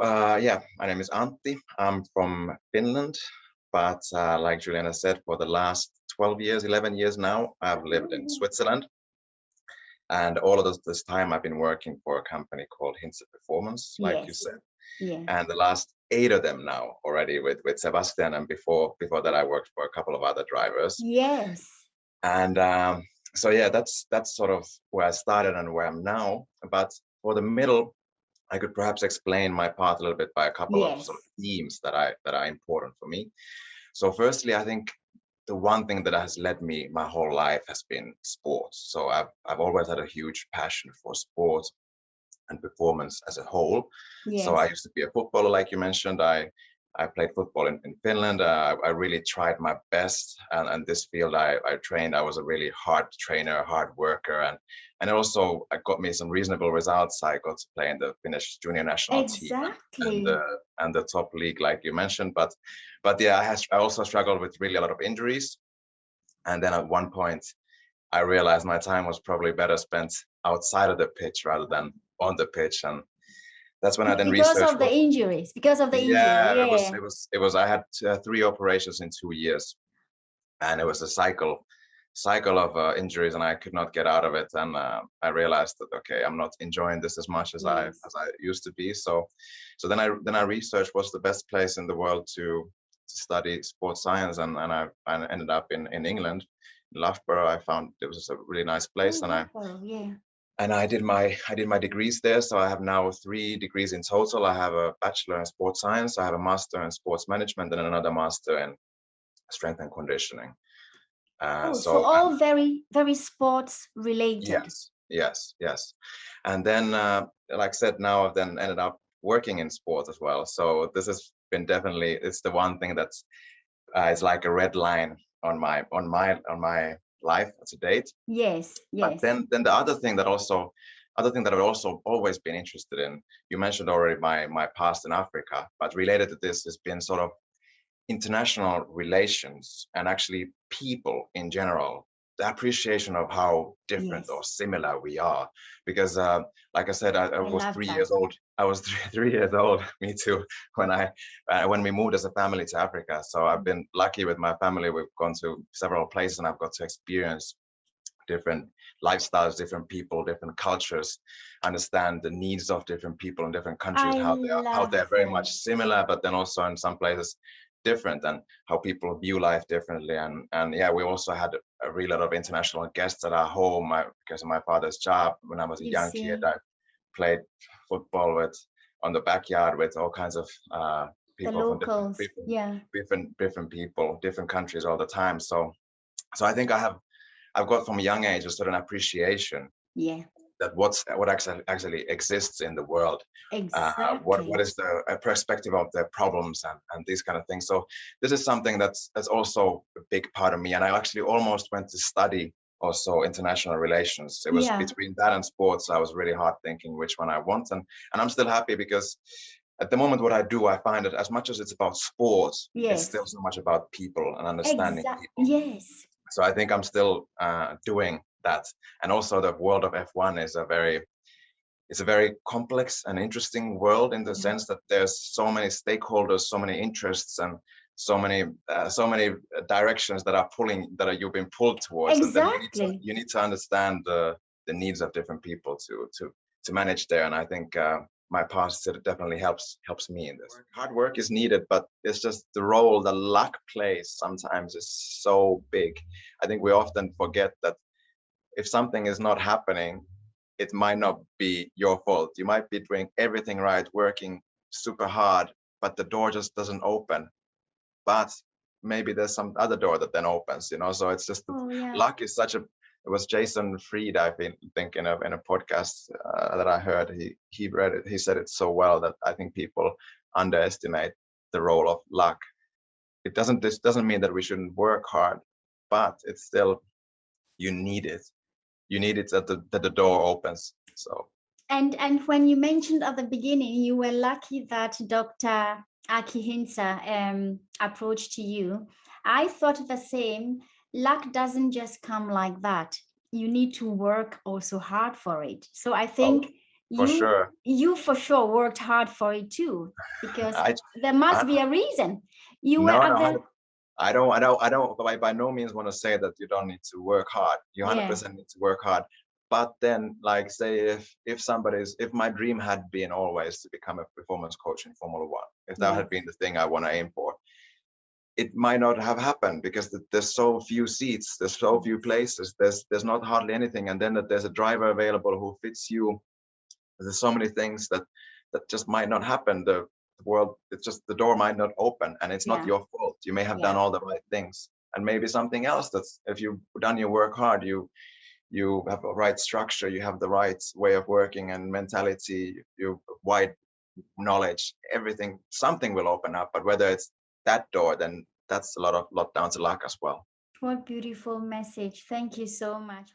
Yeah, my name is Antti. I'm from Finland, but like Juliana said, for the last 12 years, 11 years now, I've lived in Switzerland. And all of this time, I've been working for a company called Hintze Performance, like you Yes. said. Yeah. And the last 8 of them now already with Sebastian, and before that, I worked for a couple of other drivers. Yes. And so yeah, that's sort of where I started and where I'm now. But for the middle, I could perhaps explain my path a little bit by a couple of Yes. sort of themes that are important for me. So firstly, I think the one thing that has led me my whole life has been sports. So I've always had a huge passion for sports and performance as a whole. So I Yes. used to be a footballer, like you mentioned. I played football in Finland. I really tried my best, and this field I trained. I was a really hard trainer, hard worker, and it also got me some reasonable results. I got to play in the Finnish junior national team Exactly. and the top league, like you mentioned. But yeah, I also struggled with really a lot of injuries. And then at one point, I realized my time was probably better spent outside of the pitch rather than on the pitch. And that's when I then Because researched of the what, injuries. Because of the injury. yeah, Yeah. it was, I had 3 operations in 2 years, and it was a cycle of injuries, and I could not get out of it. And I realized that, okay, I'm not enjoying this as much Yes. as I used to be. So then I researched what's the best place in the world to study sports science, and ended up in England, in Loughborough. I found it was a really nice place, Oh, Buffalo. Yeah. and I did my degrees there. So I have now 3 degrees in total. I have a bachelor in sports science, I have a master in sports management, and another master in strength and conditioning. Oh, so So all very, very sports related. yes. And then, like I said, now I've then ended up working in sports as well. So this has been definitely, it's the one thing that's it's like a red line on my life to date. Yes. But Yes. then the other thing that I've also always been interested in, you mentioned already my past in Africa, but related to this has been sort of international relations and actually people in general, the appreciation of how different Yes. or similar we are. Because like I said, I I was love 3 years that. old. I was 3 years old, me too, when we moved as a family to Africa. So I've been lucky with my family. We've gone to several places, and I've got to experience different lifestyles, different people, different cultures, understand the needs of different people in different countries, I how love they're very much it. similar, but then also in some places different, and how people view life differently. And yeah, we also had a real lot of international guests at our home. Because of my father's job, when I was a You young kid, see, I played football with on the backyard with all kinds of the people from locals. Yeah. different people, different countries all the time. So I think I've got from a young age a certain appreciation Yeah. that what actually exists in the world. What Exactly. is the perspective of the problems and these kind of things. So this is something that's also a big part of me. And I actually almost went to study also international relations. It was Yeah. between that and sports. I was really hard thinking which one I want, and I'm still happy because at the moment what I do, I find that as much as it's about sports, it's Yes. still so much about people and understanding Exact. people. Yes. So I think I'm still doing that. And also the world of F1 is it's a very complex and interesting world in the Yeah. sense that there's so many stakeholders, so many interests, and so many directions that you've been pulled towards, and then Exactly. you need to understand the needs of different people to manage there. And I think my past definitely helps me in this. Hard work is needed, but it's just the role the luck plays sometimes is so big. I think we often forget that if something is not happening, it might not be your fault. You might be doing everything right, working super hard, but the door just doesn't open. But maybe there's some other door that then opens, you know. So it's just that Oh yeah. luck is such a. It was Jason Fried, I've been thinking of in a podcast that I heard. He read it. He said it so well that I think people underestimate the role of luck. This doesn't mean that we shouldn't work hard, but it's still you need it. You need it that the door opens. So And when you mentioned at the beginning, you were lucky that Dr. Aki Hinsa approached you. I thought the same. Luck doesn't just come like that. You need to work also hard for it. So I oh, think For sure. You for sure worked hard for it too, because there must be a reason. You were at the... I don't by no means want to say that you don't need to work hard. You 100% need to work hard. But then, like, say if my dream had been always to become a performance coach in Formula One, if that had been the thing I want to aim for, it might not have happened because there's so few seats, there's so few places, there's not hardly anything, and then that there's a driver available who fits you. There's so many things that just might not happen. The world, it's just the door might not open, and it's not your fault. You may have done all the right things, and maybe something else that's, if you've done your work hard, you have a right structure, you have the right way of working and mentality, you wide knowledge, everything, something will open up. But whether it's that door, then that's a lot down to luck as well. What beautiful message. Thank you so much.